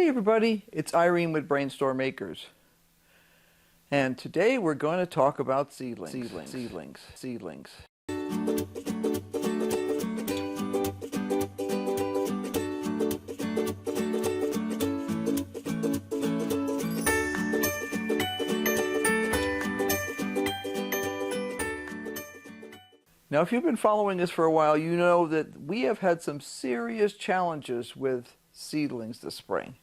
Hey everybody, it's Irene with BrainStormAcres. And today we're going to talk about seedlings. Now, if you've been following us for a while, you know that we have had some serious challenges with seedlings this spring.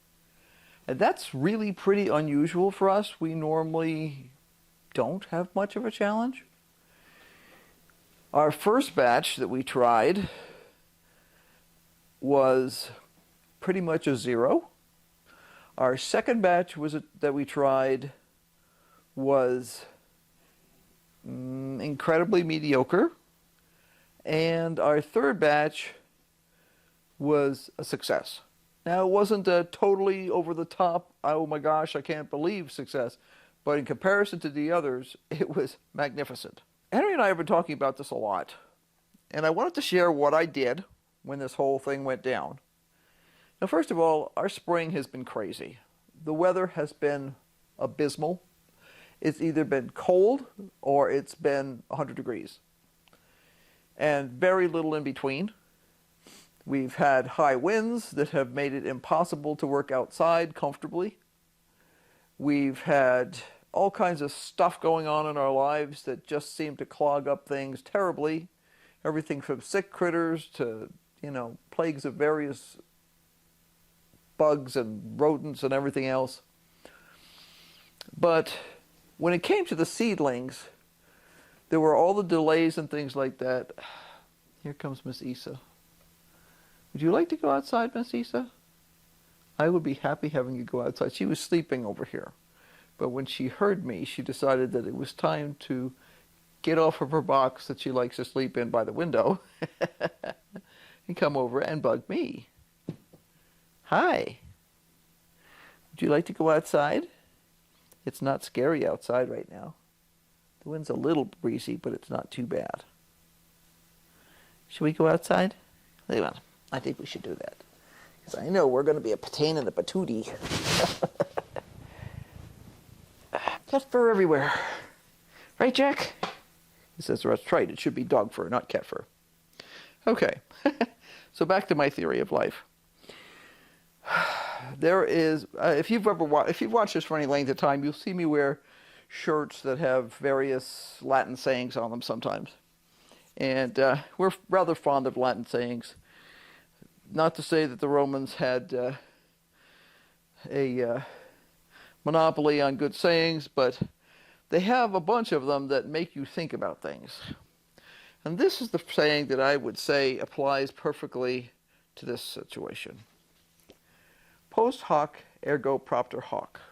And that's really pretty unusual for us. We normally don't have much of a challenge. Our first batch that we tried was pretty much a 0. Our second batch that we tried was incredibly mediocre. And our third batch was a success. Now, it wasn't a totally over the top, oh my gosh, I can't believe success. But in comparison to the others, it was magnificent. Henry and I have been talking about this a lot. And I wanted to share what I did when this whole thing went down. Now, first of all, our spring has been crazy. The weather has been abysmal. It's either been cold or it's been 100 degrees. And very little in between. We've had high winds that have made it impossible to work outside comfortably. We've had all kinds of stuff going on in our lives that just seem to clog up things terribly. Everything from sick critters to, plagues of various bugs and rodents and everything else. But when it came to the seedlings, there were all the delays and things like that. Here comes Miss Isa. Would you like to go outside, Miss Isa? I would be happy having you go outside. She was sleeping over here. But when she heard me, she decided that it was time to get off of her box that she likes to sleep in by the window and come over and bug me. Hi. Would you like to go outside? It's not scary outside right now. The wind's a little breezy, but it's not too bad. Should we go outside? I think we should do that. Because I know we're going to be a pain in the patootie. Cat fur everywhere. Right, Jack? He says, that's right. It should be dog fur, not cat fur. Okay. So back to my theory of life. There is, if you've watched this for any length of time, you'll see me wear shirts that have various Latin sayings on them sometimes. And we're rather fond of Latin sayings. Not to say that the Romans had a monopoly on good sayings, but they have a bunch of them that make you think about things. And this is the saying that I would say applies perfectly to this situation. Post hoc ergo propter hoc.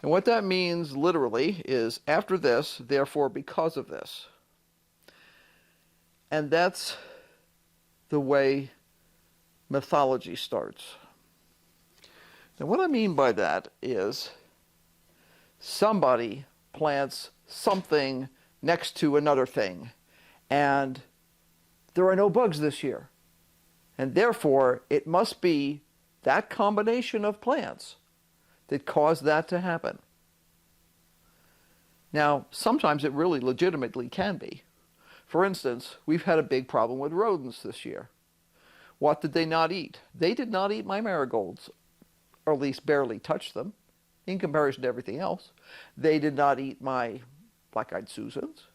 And what that means literally is after this, therefore because of this. And that's the way mythology starts. Now what I mean by that is somebody plants something next to another thing, and there are no bugs this year. And therefore, it must be that combination of plants that caused that to happen. Now, sometimes it really legitimately can be. For instance, we've had a big problem with rodents this year. What did they not eat? They did not eat my marigolds, or at least barely touch them, in comparison to everything else. They did not eat my black-eyed Susans.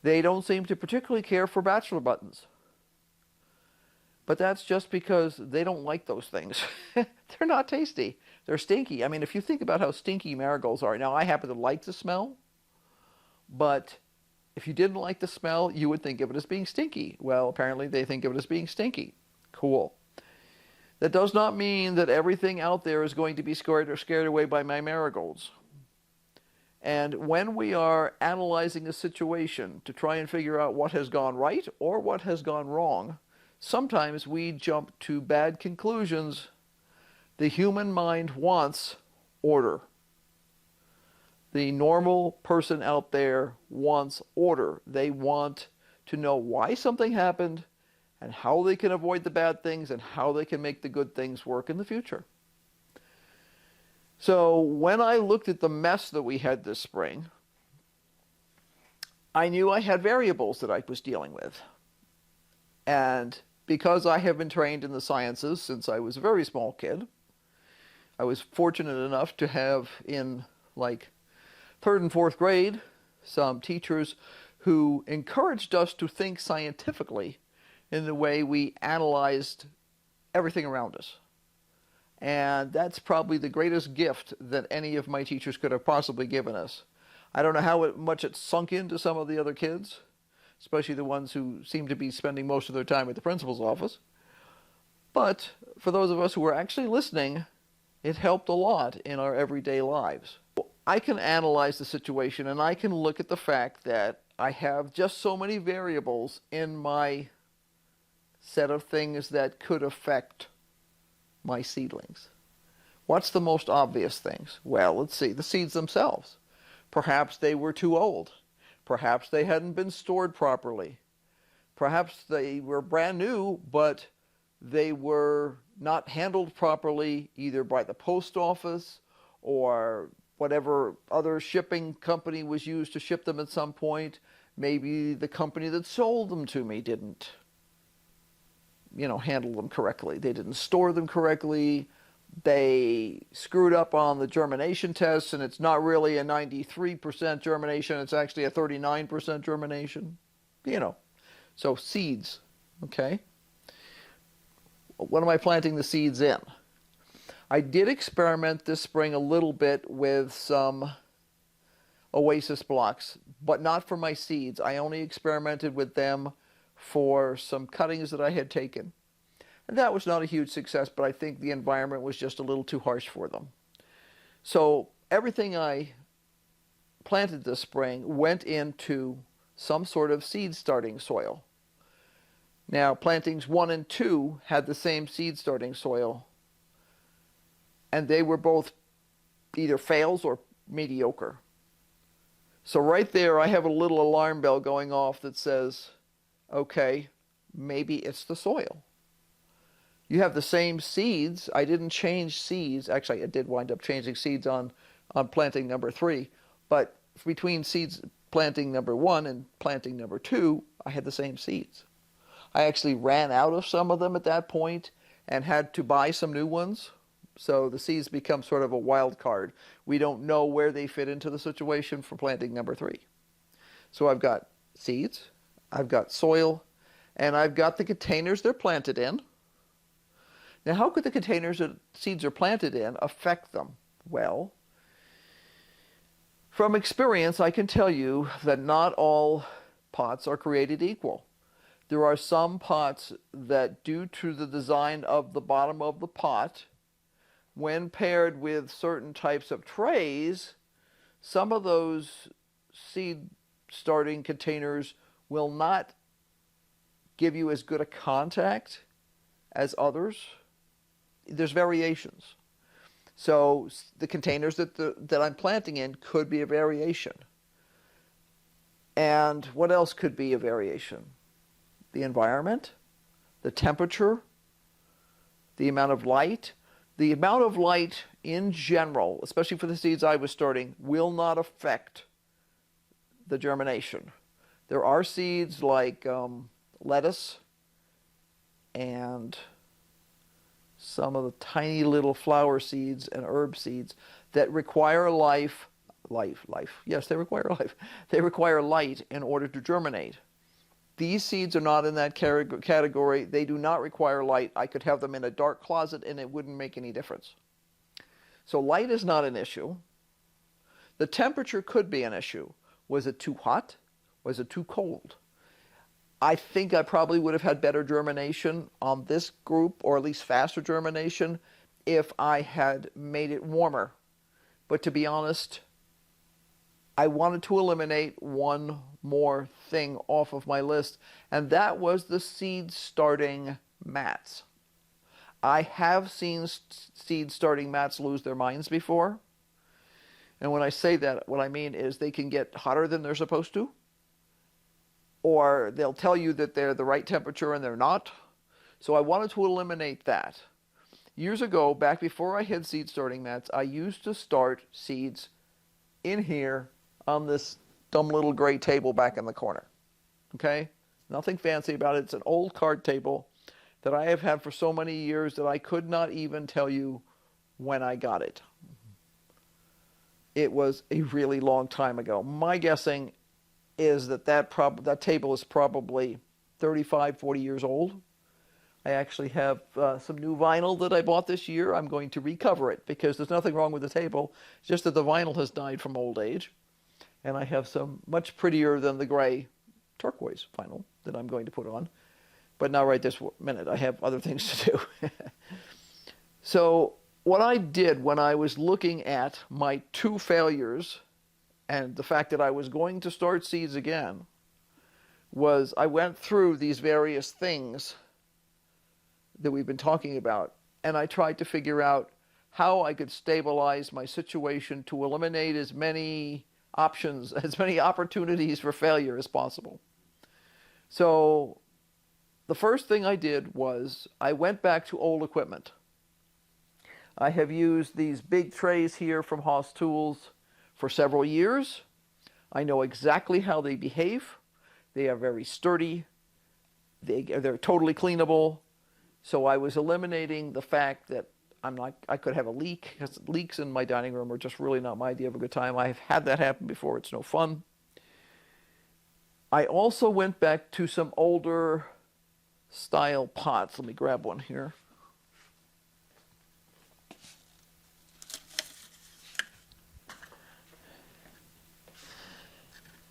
They don't seem to particularly care for bachelor buttons. But that's just because they don't like those things. They're not tasty. They're stinky. I mean, if you think about how stinky marigolds are. Now, I happen to like the smell, but if you didn't like the smell, you would think of it as being stinky. Well, apparently they think of it as being stinky. Cool. That does not mean that everything out there is going to be scared away by my marigolds. And when we are analyzing a situation to try and figure out what has gone right or what has gone wrong, sometimes we jump to bad conclusions. The human mind wants order. The normal person out there wants order. They want to know why something happened and how they can avoid the bad things and how they can make the good things work in the future. So when I looked at the mess that we had this spring, I knew I had variables that I was dealing with. And because I have been trained in the sciences since I was a very small kid, I was fortunate enough to have in like third and fourth grade some teachers who encouraged us to think scientifically in the way we analyzed everything around us. And that's probably the greatest gift that any of my teachers could have possibly given us. I don't know how much it sunk into some of the other kids, especially the ones who seem to be spending most of their time at the principal's office. But for those of us who were actually listening, it helped a lot in our everyday lives. I can analyze the situation and I can look at the fact that I have just so many variables in my set of things that could affect my seedlings. What's the most obvious things? Well, let's see, the seeds themselves. Perhaps they were too old. Perhaps they hadn't been stored properly. Perhaps they were brand new, but they were not handled properly either by the post office or whatever other shipping company was used to ship them at some point. Maybe the company that sold them to me didn't, handle them correctly. They didn't store them correctly. They screwed up on the germination tests, and it's not really a 93% germination. It's actually a 39% germination. So seeds, okay? What am I planting the seeds in? I did experiment this spring a little bit with some oasis blocks, but not for my seeds. I only experimented with them for some cuttings that I had taken. And that was not a huge success, but I think the environment was just a little too harsh for them. So everything I planted this spring went into some sort of seed starting soil. Now, plantings 1 and 2 had the same seed starting soil, and they were both either fails or mediocre. So right there, I have a little alarm bell going off that says, okay, maybe it's the soil. You have the same seeds. I didn't change seeds. Actually, I did wind up changing seeds on planting number 3. But between seeds planting number 1 and planting number 2, I had the same seeds. I actually ran out of some of them at that point and had to buy some new ones. So the seeds become sort of a wild card. We don't know where they fit into the situation for planting number 3. So I've got seeds, I've got soil, and I've got the containers they're planted in. Now, how could the containers that seeds are planted in affect them? Well, from experience, I can tell you that not all pots are created equal. There are some pots that, due to the design of the bottom of the pot, when paired with certain types of trays, some of those seed starting containers will not give you as good a contact as others. There's variations. So the containers that I'm planting in could be a variation. And what else could be a variation? The environment, the temperature, the amount of light. The amount of light in general, especially for the seeds I was starting, will not affect the germination. There are seeds like lettuce and some of the tiny little flower seeds and herb seeds that require life. Yes, they require life. They require light in order to germinate. These seeds are not in that category. They do not require light. I could have them in a dark closet and it wouldn't make any difference. So light is not an issue. The temperature could be an issue. Was it too hot? Was it too cold? I think I probably would have had better germination on this group, or at least faster germination, if I had made it warmer. But to be honest, I wanted to eliminate one more thing off of my list, and that was the seed starting mats. I have seen seed starting mats lose their minds before. And when I say that, what I mean is they can get hotter than they're supposed to, or they'll tell you that they're the right temperature and they're not. So I wanted to eliminate that. Years ago, back before I had seed starting mats, I used to start seeds in here on this dumb little gray table back in the corner. Okay? Nothing fancy about it. It's an old card table that I have had for so many years that I could not even tell you when I got it. It was a really long time ago. My guessing is that table is probably 35, 40 years old. I actually have some new vinyl that I bought this year. I'm going to recover it because there's nothing wrong with the table. It's just that the vinyl has died from old age. And I have some much prettier than the gray turquoise vinyl that I'm going to put on. But not right this minute. I have other things to do. So what I did when I was looking at my 2 failures and the fact that I was going to start seeds again was I went through these various things that we've been talking about, and I tried to figure out how I could stabilize my situation to eliminate as many options, as many opportunities for failure as possible. So the first thing I did was I went back to old equipment. I have used these big trays here from Haas Tools for several years. I know exactly how they behave. They are very sturdy. They're totally cleanable. So I was eliminating the fact that I could have a leak, because leaks in my dining room are just really not my idea of a good time. I've had that happen before. It's no fun. I also went back to some older style pots. Let me grab one here.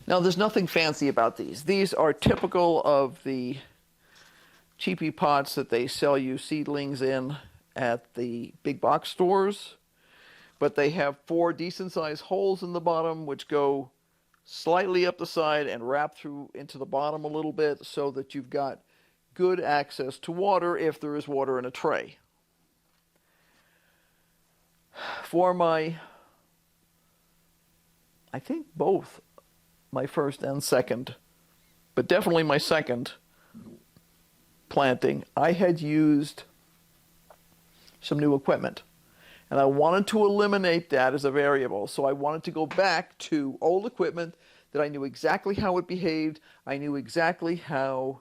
Now, there's nothing fancy about these. These are typical of the cheapy pots that they sell you seedlings in at the big box stores. But they have 4 decent-sized holes in the bottom, which go slightly up the side and wrap through into the bottom a little bit so that you've got good access to water if there is water in a tray. For I think both my first and second, but definitely my second planting, I had used some new equipment. And I wanted to eliminate that as a variable. So I wanted to go back to old equipment that I knew exactly how it behaved. I knew exactly how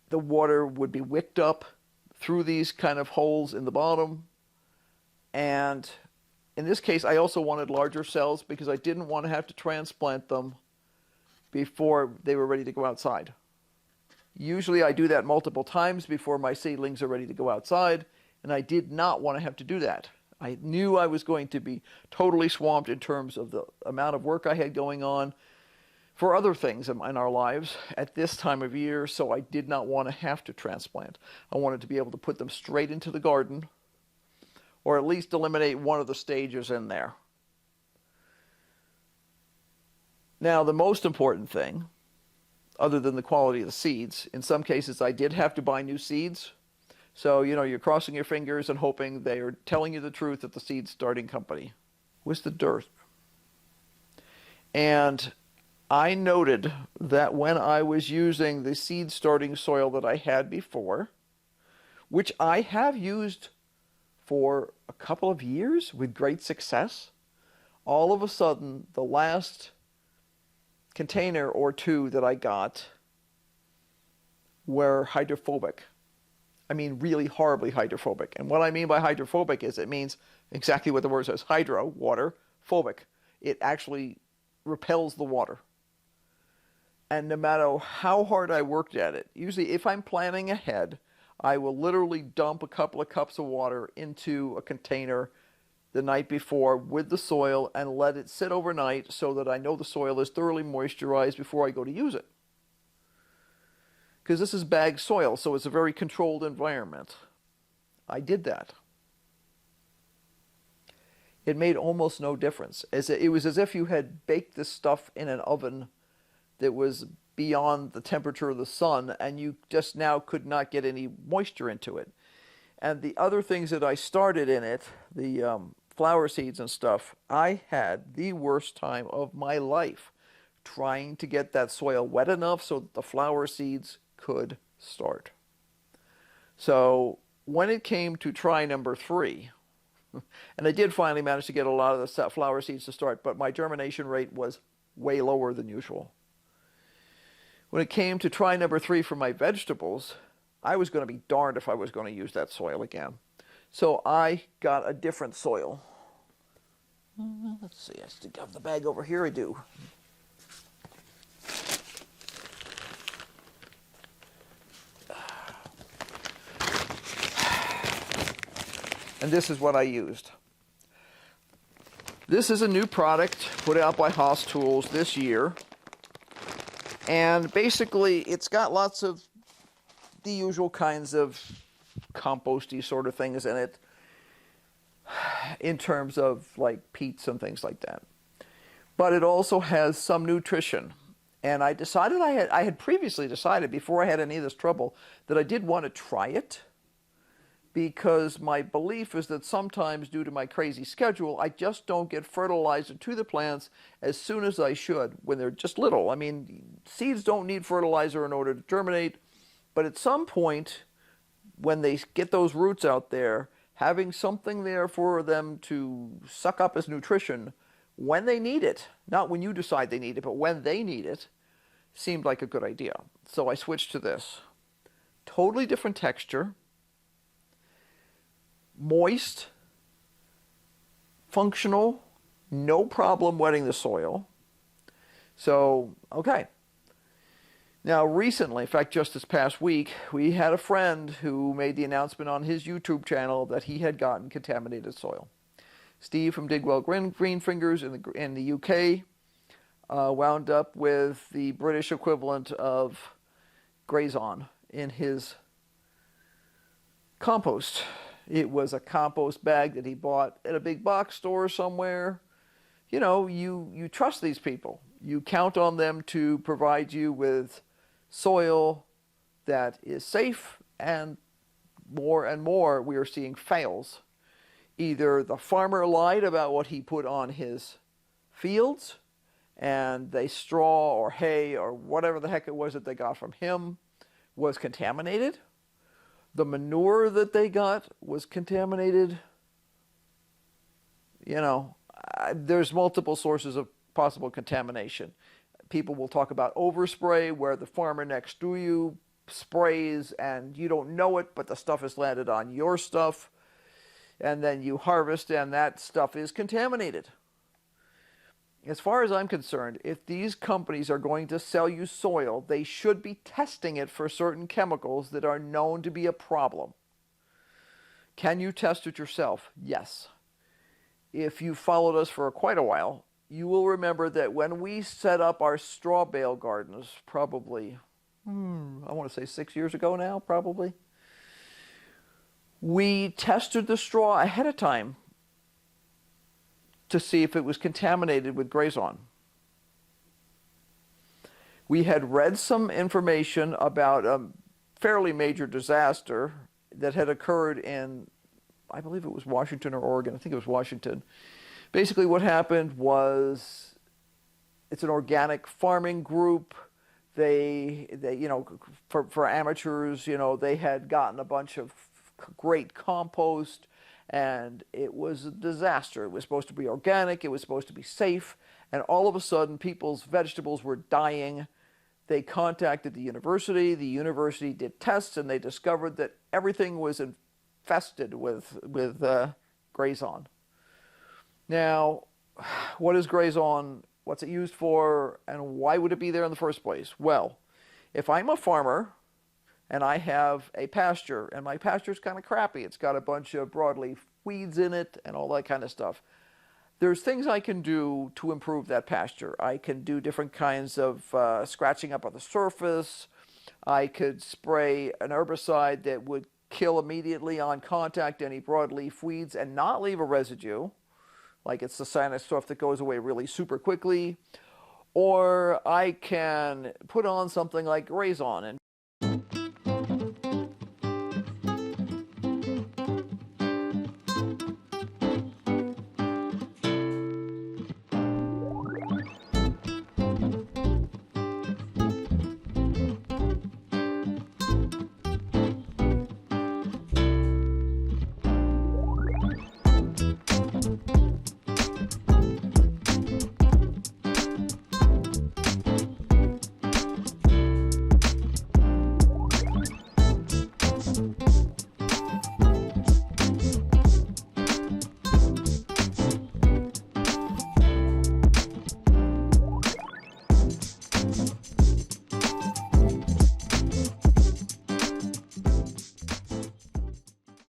the water would be wicked up through these kind of holes in the bottom. And in this case, I also wanted larger cells because I didn't want to have to transplant them before they were ready to go outside. Usually I do that multiple times before my seedlings are ready to go outside, and I did not want to have to do that. I knew I was going to be totally swamped in terms of the amount of work I had going on for other things in our lives at this time of year, so I did not want to have to transplant. I wanted to be able to put them straight into the garden, or at least eliminate one of the stages in there. Now, the most important thing, other than the quality of the seeds, in some cases I did have to buy new seeds. So, you're crossing your fingers and hoping they are telling you the truth at the seed starting company. Was the dirt. And I noted that when I was using the seed starting soil that I had before, which I have used for a couple of years with great success, all of a sudden the last container or 2 that I got were hydrophobic. I mean, really horribly hydrophobic. And what I mean by hydrophobic is it means exactly what the word says, hydro, water, phobic. It actually repels the water. And no matter how hard I worked at it, usually if I'm planning ahead, I will literally dump a couple of cups of water into a container the night before with the soil and let it sit overnight so that I know the soil is thoroughly moisturized before I go to use it. Because this is bagged soil, so it's a very controlled environment. I did that. It made almost no difference. It was as if you had baked this stuff in an oven that was beyond the temperature of the sun, and you just now could not get any moisture into it. And the other things that I started in it, the flower seeds and stuff, I had the worst time of my life trying to get that soil wet enough so that the flower seeds could start. So when it came to try number 3, and I did finally manage to get a lot of the flower seeds to start, but my germination rate was way lower than usual. When it came to try number 3 for my vegetables, I was going to be darned if I was going to use that soil again. So I got a different soil. Let's see, I still have the bag over here. I do. And this is what I used. This is a new product put out by Haas Tools this year. And basically, it's got lots of the usual kinds of composty sort of things in it, in terms of like peats and things like that. But it also has some nutrition. And I decided, I had previously decided before I had any of this trouble that I did want to try it, because my belief is that sometimes, due to my crazy schedule, I just don't get fertilizer to the plants as soon as I should when they're just little. I mean, seeds don't need fertilizer in order to germinate, but at some point, when they get those roots out there, having something there for them to suck up as nutrition when they need it, not when you decide they need it, but when they need it, seemed like a good idea. So I switched to this. Totally different texture. Moist, functional, no problem wetting the soil. So, okay. Now recently, in fact just this past week, we had a friend who made the announcement on his YouTube channel that he had gotten contaminated soil. Steve from Digwell Green Fingers in the UK wound up with the British equivalent of Grazon in his compost. It was a compost bag that he bought at a big box store somewhere. You know, you trust these people. You count on them to provide you with soil that is safe, and more we are seeing fails. Either the farmer lied about what he put on his fields, and the straw or hay or whatever the heck it was that they got from him was contaminated. The manure that they got was contaminated. You know, there's multiple sources of possible contamination. People will talk about overspray, where the farmer next to you sprays and you don't know it, but the stuff has landed on your stuff. And then you harvest and that stuff is contaminated. As far as I'm concerned, if these companies are going to sell you soil, they should be testing it for certain chemicals that are known to be a problem. Can you test it yourself? Yes. If you followed us for quite a while, you will remember that when we set up our straw bale gardens, probably, I want to say 6 years ago now, probably, we tested the straw ahead of time to see if it was contaminated with Grazon. We had read some information about a fairly major disaster that had occurred in, I believe it was Washington or Oregon. I think it was Washington. Basically what happened was, it's an organic farming group. They you know, for amateurs, you know, they had gotten a bunch of great compost, and it was a disaster. It was supposed to be organic, it was supposed to be safe, and all of a sudden people's vegetables were dying. They contacted the university did tests, and they discovered that everything was infested with Grazon. Now, what is Grazon? What's it used for, and why would it be there in the first place? Well, if I'm a farmer and I have a pasture, and my pasture's kind of crappy, it's got a bunch of broadleaf weeds in it and all that kind of stuff, there's things I can do to improve that pasture. I can do different kinds of scratching up on the surface. I could spray an herbicide that would kill immediately on contact any broadleaf weeds and not leave a residue, like it's the cyanide stuff that goes away really super quickly. Or I can put on something like Grazon and